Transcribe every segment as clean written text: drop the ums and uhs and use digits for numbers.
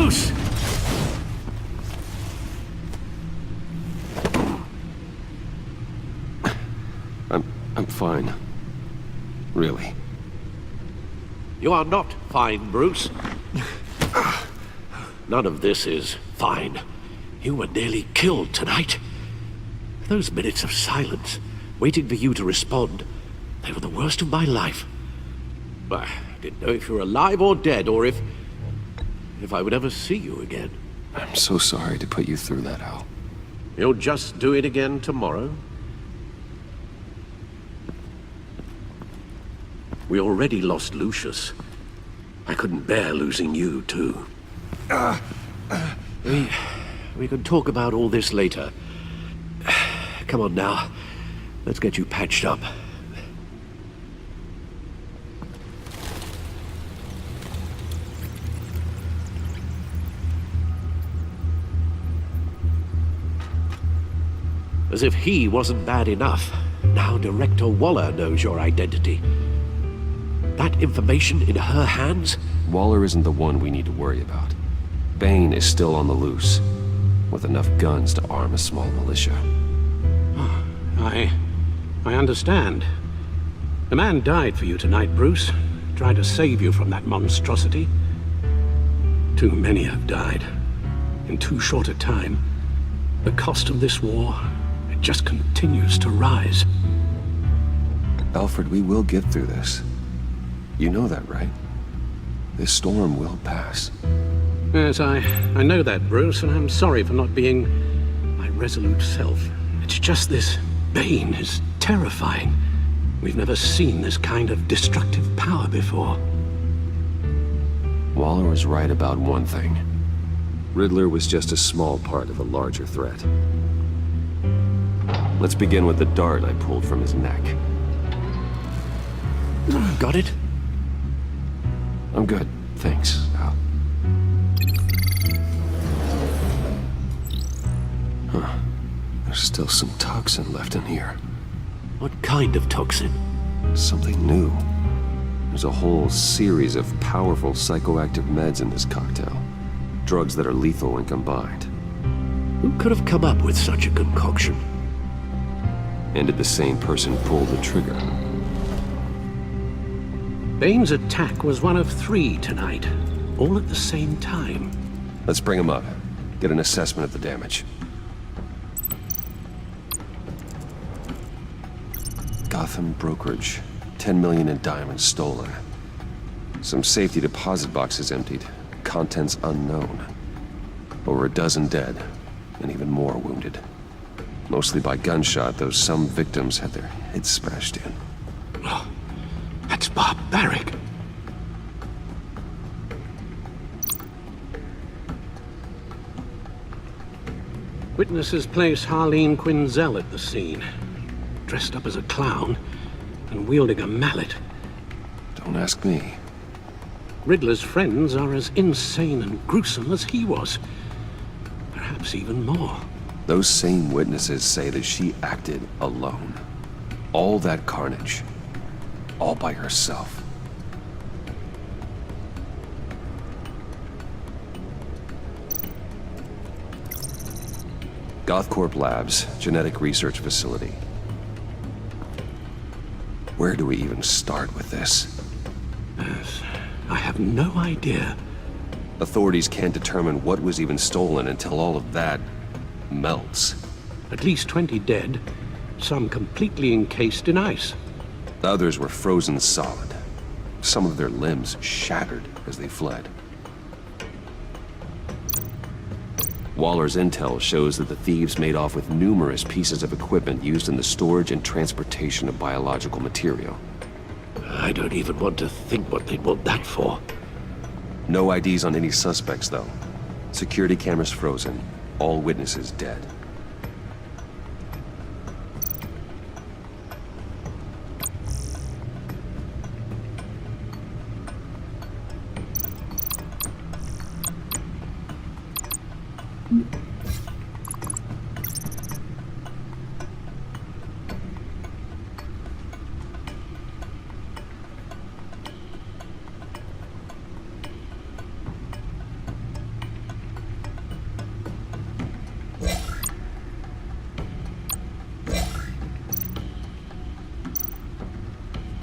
Bruce! I'm fine. Really. You are not fine, Bruce. None of this is fine. You were nearly killed tonight. Those minutes of silence, waiting for you to respond, they were the worst of my life. I didn't know if you were alive or dead, or if I would ever see you again. I'm so sorry to put you through that, Al. You'll just do it again tomorrow? We already lost Lucius. I couldn't bear losing you, too. We can talk about all this later. Come on now. Let's get you patched up. As if he wasn't bad enough, now Director Waller knows your identity. That information in her hands? Waller isn't the one we need to worry about. Bane is still on the loose, with enough guns to arm a small militia. I understand. The man died for you tonight, Bruce. Tried to save you from that monstrosity. Too many have died. In too short a time. The cost of this war, it just continues to rise. Alfred, we will get through this. You know that, right? This storm will pass. Yes, I know that, Bruce, and I'm sorry for not being my resolute self. It's just this Bane is terrifying. We've never seen this kind of destructive power before. Waller was right about one thing. Riddler was just a small part of a larger threat. Let's begin with the dart I pulled from his neck. Got it? I'm good, thanks, Al. Huh. There's still some toxin left in here. What kind of toxin? Something new. There's a whole series of powerful psychoactive meds in this cocktail. Drugs that are lethal when combined. Who could have come up with such a concoction? And did the same person pull the trigger? Bane's attack was one of 3 tonight, all at the same time. Let's bring him up. Get an assessment of the damage. Gotham brokerage. 10 million in diamonds stolen. Some safety deposit boxes emptied. Contents unknown. Over a dozen dead, and even more wounded. Mostly by gunshot, though some victims had their heads smashed in. Oh, that's barbaric. Witnesses place Harleen Quinzel at the scene, dressed up as a clown and wielding a mallet. Don't ask me. Riddler's friends are as insane and gruesome as he was. Perhaps even more. Those same witnesses say that she acted alone. All that carnage. All by herself. Gothcorp Labs, genetic research facility. Where do we even start with this? Yes, I have no idea. Authorities can't determine what was even stolen until all of that melts. At least 20 dead, some completely encased in ice. Others were frozen solid. Some of their limbs shattered as they fled. Waller's intel shows that the thieves made off with numerous pieces of equipment used in the storage and transportation of biological material. I don't even want to think what they'd want that for. No IDs on any suspects, though. Security cameras frozen. All witnesses dead.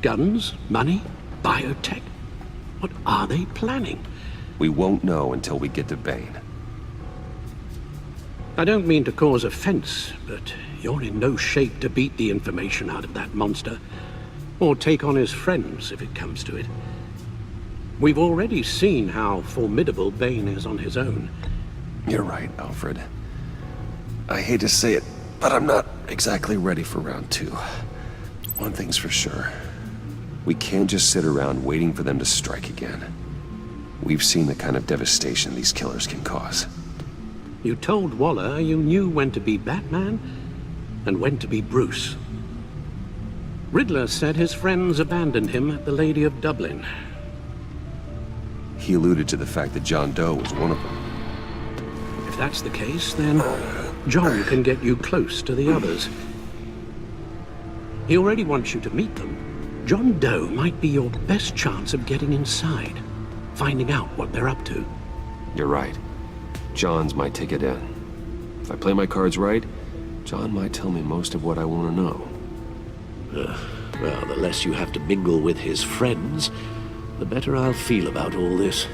Guns? Money? Biotech? What are they planning? We won't know until we get to Bane. I don't mean to cause offense, but you're in no shape to beat the information out of that monster, or take on his friends if it comes to it. We've already seen how formidable Bane is on his own. You're right, Alfred. I hate to say it, but I'm not exactly ready for round 2. One thing's for sure. We can't just sit around waiting for them to strike again. We've seen the kind of devastation these killers can cause. You told Waller you knew when to be Batman and when to be Bruce. Riddler said his friends abandoned him at the Lady of Dublin. He alluded to the fact that John Doe was one of them. If that's the case, then John can get you close to the others. He already wants you to meet them. John Doe might be your best chance of getting inside, finding out what they're up to. You're right. John's my ticket in. If I play my cards right, John might tell me most of what I want to know. Well, the less you have to mingle with his friends, the better I'll feel about all this.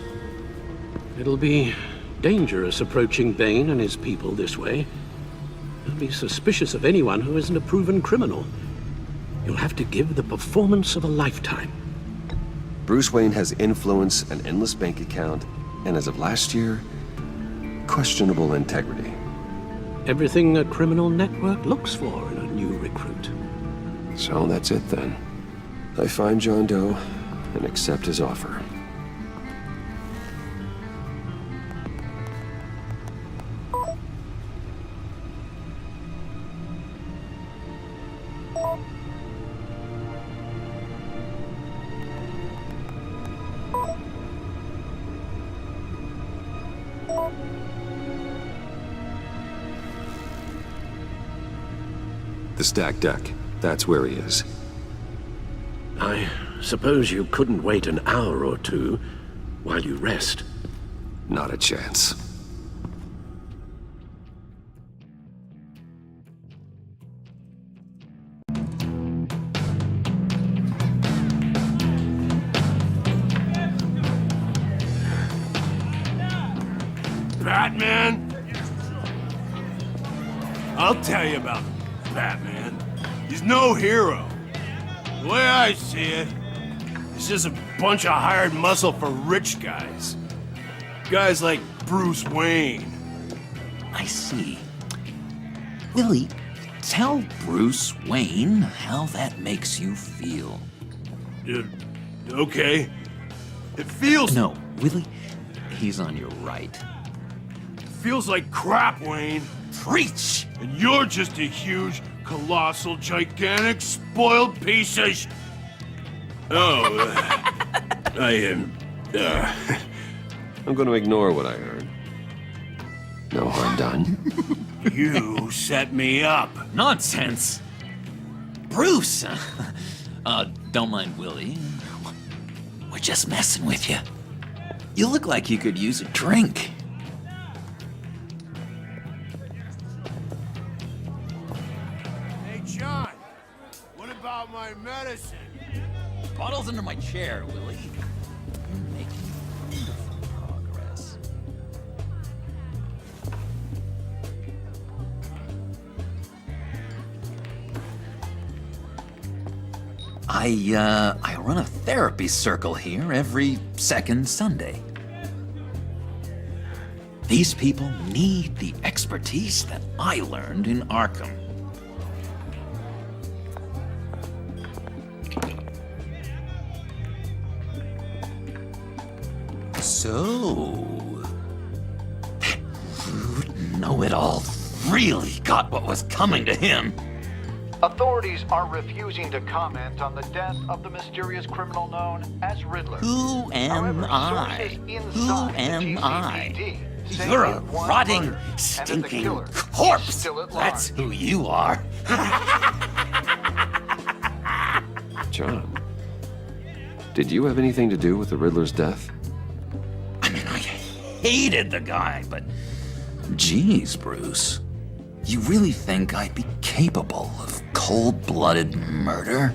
It'll be dangerous approaching Bane and his people this way. They'll be suspicious of anyone who isn't a proven criminal. You'll have to give the performance of a lifetime. Bruce Wayne has influence, an endless bank account, and as of last year, questionable integrity. Everything a criminal network looks for in a new recruit. So that's it then. I find John Doe and accept his offer. The stacked deck. That's where he is. I suppose you couldn't wait an hour or two while you rest. Not a chance. Batman? I'll tell you about Batman. He's no hero. The way I see it, he's just a bunch of hired muscle for rich guys. Guys like Bruce Wayne. I see. Willie, tell Bruce Wayne how that makes you feel. Okay. It feels... No, Willie, he's on your right. feels like crap, Wayne. Preach! And you're just a huge, colossal, gigantic, spoiled piece of I am... I'm going to ignore what I heard. No harm done. You set me up. Nonsense! Bruce! Don't mind Willie. We're just messing with you. You look like you could use a drink. Hey, John. What about my medicine? Bottle's under my chair, Willie. You're making wonderful progress. I run a therapy circle here every second Sunday. These people need the expertise that I learned in Arkham. So, Know-It-All really got what was coming to him. Authorities are refusing to comment on the death of the mysterious criminal known as Riddler. Who am However, I? sources Who inside the am I? GCPD say You're a it was rotting, murdered, and that the stinking killer is corpse. still at That's large. who you are. John, did you have anything to do with the Riddler's death? I mean, I hated the guy, but geez, Bruce. You really think I'd be capable of cold-blooded murder?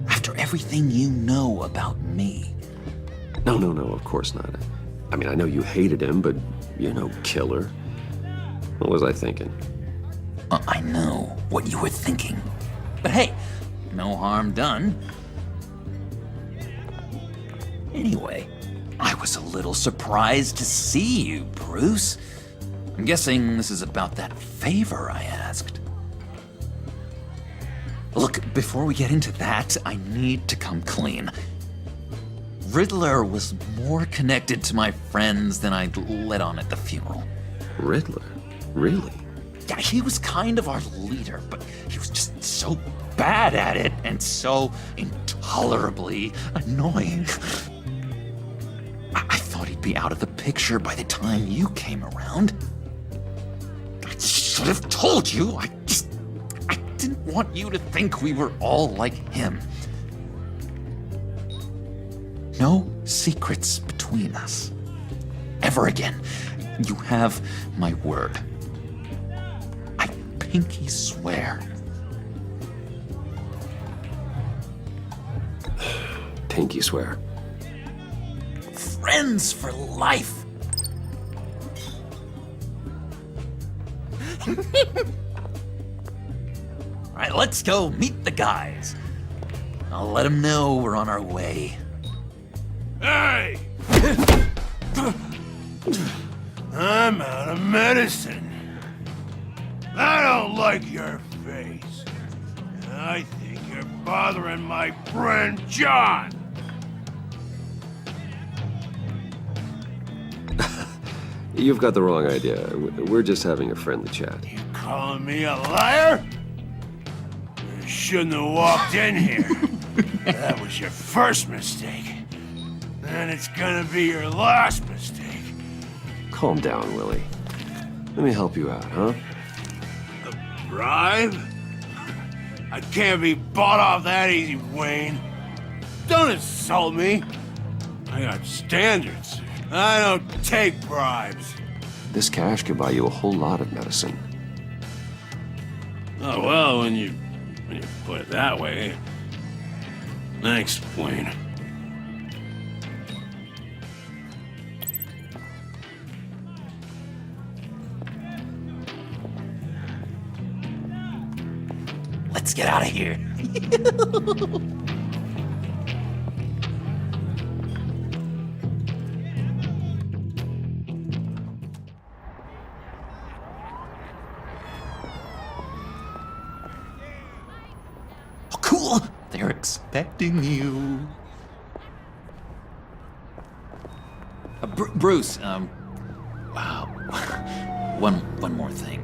After everything you know about me. No, of course not. I mean, I know you hated him, but you're no killer. What was I thinking? I know what you were thinking. But hey, no harm done. Anyway, I was a little surprised to see you, Bruce. I'm guessing this is about that favor I asked. Look, before we get into that, I need to come clean. Riddler was more connected to my friends than I'd let on at the funeral. Riddler? Really? Yeah, he was kind of our leader, but he was just so bad at it and so intolerably annoying. I thought he'd be out of the picture by the time you came around. I should have told you. I didn't want you to think we were all like him. No secrets between us. Ever again. You have my word. I pinky swear. Pinky swear. Friends for life. All right, let's go meet the guys. I'll let them know we're on our way. Hey! I'm out of medicine. I don't like your face. And I think you're bothering my friend John. You've got the wrong idea. We're just having a friendly chat. You calling me a liar? You shouldn't have walked in here. That was your first mistake. And it's gonna be your last mistake. Calm down, Willie. Let me help you out, huh? A bribe? I can't be bought off that easy, Wayne. Don't insult me. I got standards. I don't take bribes. This cash could buy you a whole lot of medicine. Oh, well, when you put it that way. Thanks, Wayne. Let's get out of here. Oh, cool. They're expecting you. Bruce, wow. One more thing.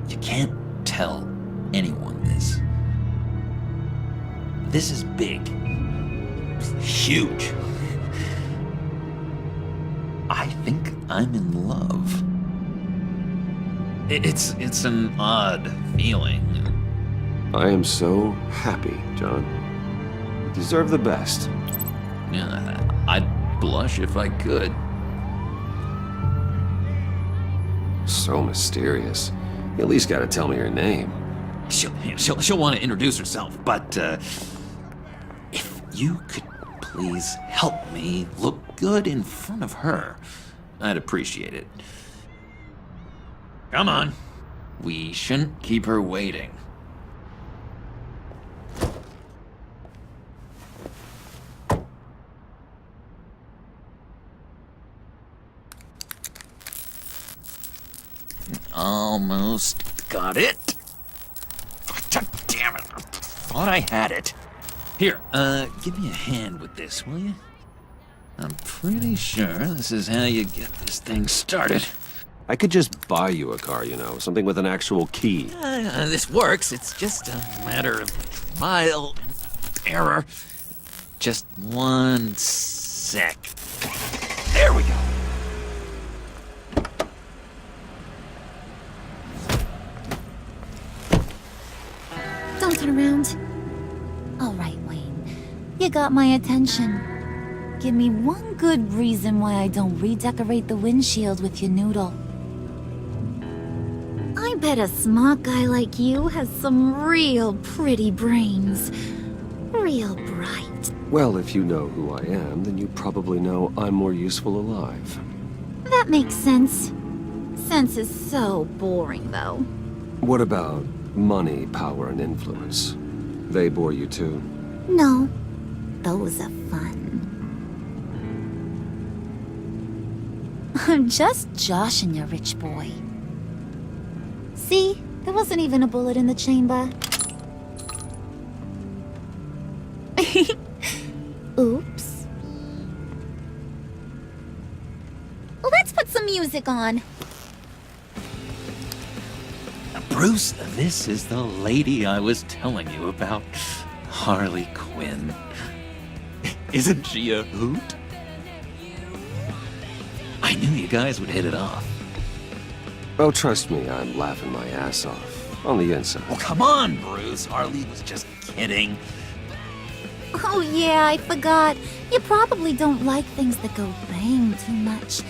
You can't tell anyone this. This is big. Huge. I think I'm in love. It's an odd feeling. I am so happy, John. You deserve the best. Yeah, I'd blush if I could. So mysterious. You at least gotta tell me her name. She'll want to introduce herself, but if you could please help me look good in front of her, I'd appreciate it. Come on. We shouldn't keep her waiting. Almost got it. God damn it. I thought I had it. Here, give me a hand with this, will you? I'm pretty sure this is how you get this thing started. I could just buy you a car, you know, something with an actual key. This works. It's just a matter of trial and error. Just one sec. There we go. Don't turn around. All right, Wayne. You got my attention. Give me one good reason why I don't redecorate the windshield with your noodle. I bet a smart guy like you has some real pretty brains. real bright. Well, if you know who I am, then you probably know I'm more useful alive. That makes sense. Sense is so boring, though. What about money, power, and influence? They bore you too? No, those are fun. I'm just joshing you, rich boy. See? There wasn't even a bullet in the chamber. Oops. Let's put some music on. Bruce, this is the lady I was telling you about. Harley Quinn. Isn't she a hoot? I knew you guys would hit it off. Oh, trust me, I'm laughing my ass off. On the inside. Oh, come on, Bruce. Harley was just kidding. Oh yeah, I forgot. You probably don't like things that go bang too much.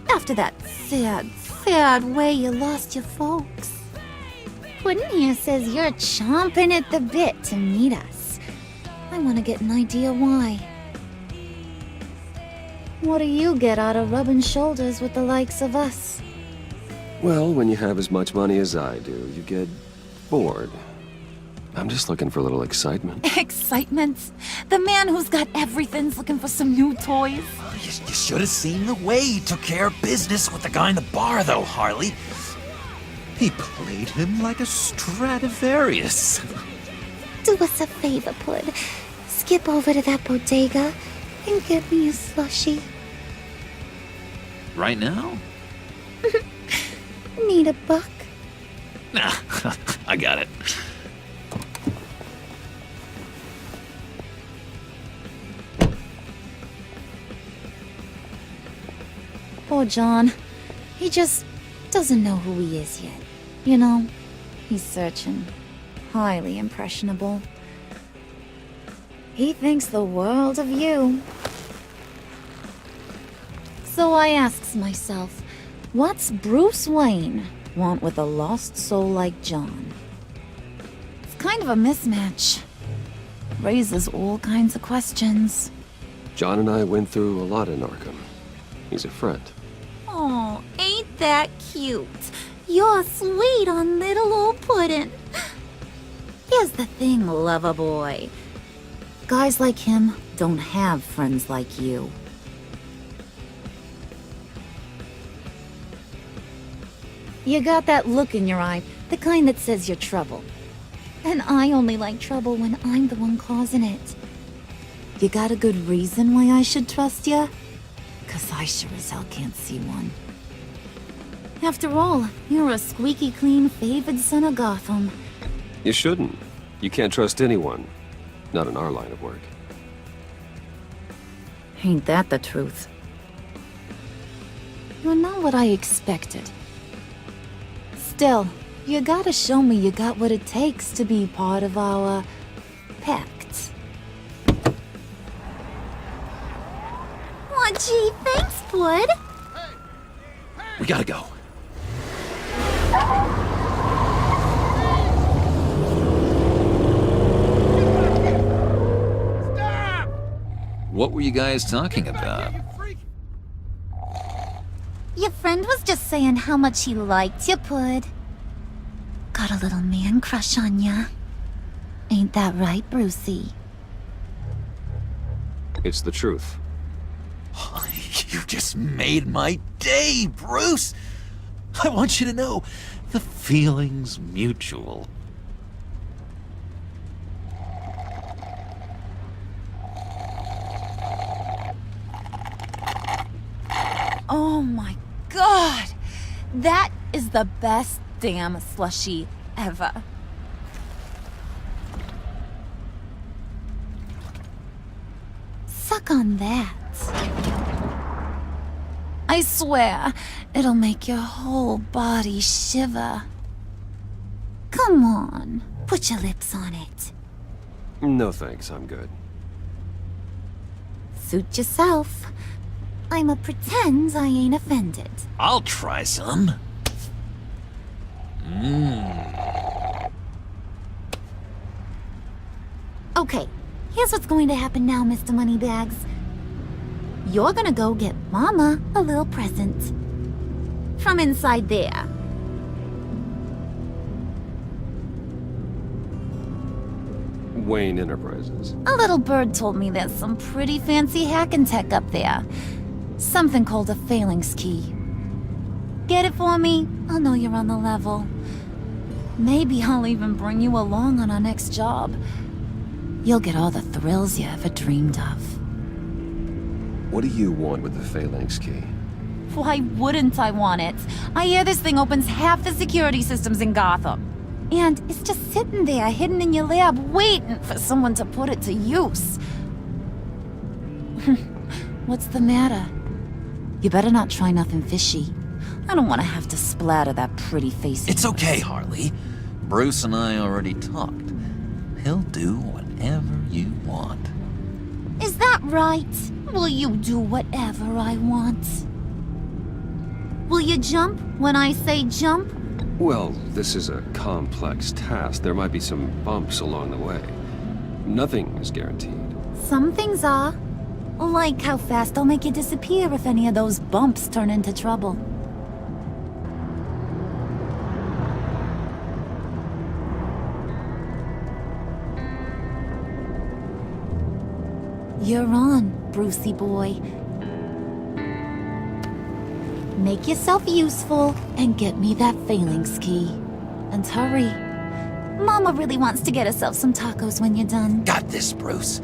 After that sad way you lost your folks. Puddin' here says you're chomping at the bit to meet us. I want to get an idea why. What do you get out of rubbing shoulders with the likes of us? Well, when you have as much money as I do, you get bored. I'm just looking for a little excitement. Excitement? The man who's got everything's looking for some new toys. You should have seen the way he took care of business with the guy in the bar, though, Harley. He played him like a Stradivarius. Do us a favor, Pud. Skip over to that bodega and get me a slushie. Right now? Need a buck? Nah, I got it. Poor John. He just doesn't know who he is yet. You know, he's searching. Highly impressionable. He thinks the world of you. So I asks myself, what's Bruce Wayne want with a lost soul like John? It's kind of a mismatch. Raises all kinds of questions. John and I went through a lot in Arkham. He's a friend. Oh, ain't that cute? You're sweet on little old Puddin'. Here's the thing, lover boy. Guys like him don't have friends like you. You got that look in your eye, the kind that says you're trouble. And I only like trouble when I'm the one causing it. You got a good reason why I should trust you? 'Cause I sure as hell can't see one. After all, you're a squeaky clean favored son of Gotham. You shouldn't. You can't trust anyone. Not in our line of work. Ain't that the truth? You're not what I expected. Still, you gotta show me you got what it takes to be part of our pact. Aw, gee, thanks, Bud. We gotta go. What were you guys talking about? Your friend was just saying how much he liked you, Pud. Got a little man crush on ya. Ain't that right, Brucey? It's the truth. You just made my day, Bruce! I want you to know, the feeling's mutual. Oh my god! That is the best damn slushie ever. Suck on that. I swear, it'll make your whole body shiver. Come on, put your lips on it. No thanks, I'm good. Suit yourself. I'ma pretend I ain't offended. I'll try some. Okay, here's what's going to happen now, Mr. Moneybags. You're gonna go get Mama a little present. From inside there. Wayne Enterprises. A little bird told me there's some pretty fancy hacking tech up there. Something called a phalanx key. Get it for me? I'll know you're on the level. Maybe I'll even bring you along on our next job. You'll get all the thrills you ever dreamed of. What do you want with the phalanx key? Why wouldn't I want it? I hear this thing opens half the security systems in Gotham. And it's just sitting there, hidden in your lab, waiting for someone to put it to use. What's the matter? You better not try nothing fishy. I don't want to have to splatter that pretty face. It's okay, Harley. Bruce and I already talked. He'll do whatever you want. Is that right? Will you do whatever I want? Will you jump when I say jump? Well, this is a complex task. There might be some bumps along the way. Nothing is guaranteed. Some things are. Like how fast I'll make you disappear if any of those bumps turn into trouble. You're on, Brucey boy. Make yourself useful and get me that phalanx key. And hurry. Mama really wants to get herself some tacos when you're done. Got this, Bruce.